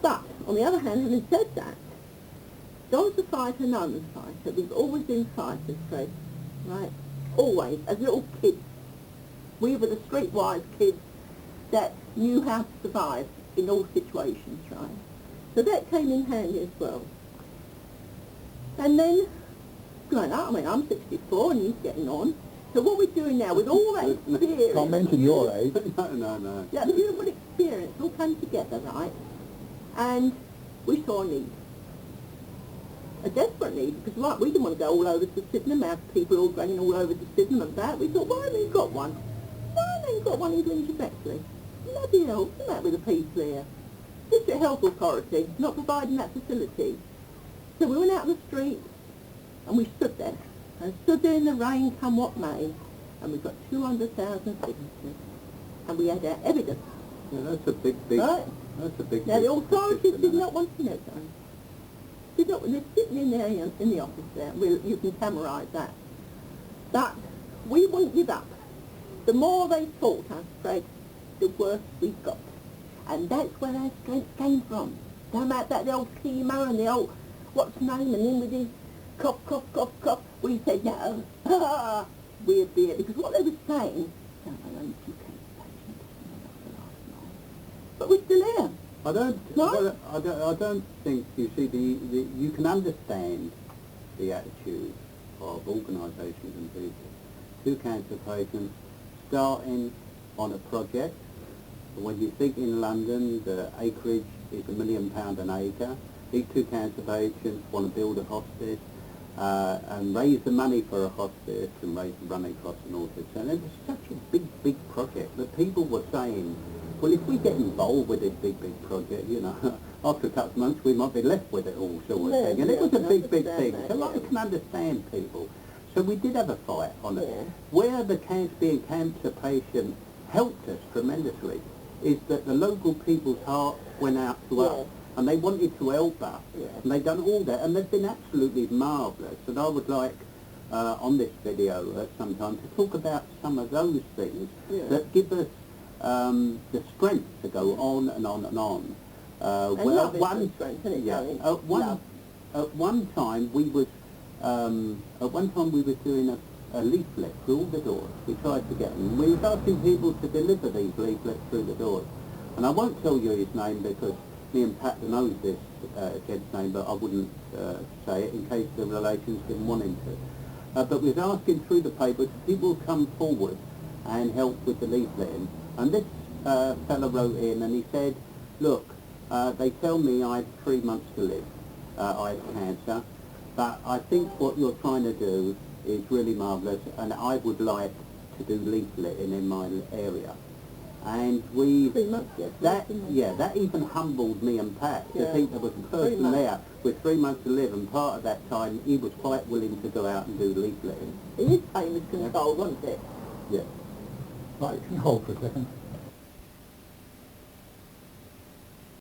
But, on the other hand, having said that, Don's a fighter and I'm a fighter. We've always been fighters, Fred, right? Always. As little kids, we were the streetwise kids that knew how to survive in all situations, right? So that came in handy as well. And then, growing up, I mean, I'm 64 and he's getting on. So what we're doing now, with all that experience... Can't mention your age. No. Yeah, beautiful experience all came together, right? And we saw a need. A desperate need, because right, we didn't want to go all over to Sydenham, have people all running all over to Sydenham and that. We thought, why haven't you got one? Why haven't you got one in Greenwich and Bexley? Bloody hell, what's the matter with the people here? District Health Authority, not providing that facility. So we went out on the street, and we stood there. And stood there in the rain, come what may, and we got 200,000 signatures. And we had our evidence. Yeah, that's a big... Right? That's a big... Now, the authorities did not want to know that. They're sitting in there in the office there. You can camerise that. But we wouldn't give up. The more they fought us, Fred, the worse we got. And that's where our strength came from. Don't matter that the old chemo and the old, what's his name, and then with his cough, cough, cough, cough. We said, no, we'd be it. Because what they were saying, only 2 cancer patients, but we're still here. I don't think, you see, you can understand the attitude of organisations and people. 2 cancer patients starting on a project. When you think in London, the acreage is £1 million an acre. These 2 cancer patients want to build a hospice and raise the money for a hospice and raise the running costs and all this. And it was such a big project that people were saying, well, if we get involved with this big project, you know, after a couple of months we might be left with it all, sort of thing. And it was a big thing. So I can understand people. So we did have a fight on it. Where the being cancer patient helped us tremendously is that the local people's heart went out to us. And they wanted to help us. And they've done all that. And they've been absolutely marvellous. And I would like, on this video sometime, to talk about some of those things that give us the strength to go on and on and on. Well, at one time we was doing a leaflet through all the doors. We tried to get them. We was asking people to deliver these leaflets through the doors. And I won't tell you his name because me and Pat knows this gent's name, but I wouldn't say it in case the relations didn't want him to. But we was asking through the papers people come forward and help with the leafletting. And this fellow wrote in and he said, look, they tell me I have 3 months to live. I have cancer, but I think what you're trying to do is really marvellous, and I would like to do leafletting in my area. And we, 3 months, that even humbled me and Pat to think there was a person there with 3 months to live, and part of that time he was quite willing to go out and do leafletting. His pain was controlled, wasn't it? Yeah. Right, can you hold for a second?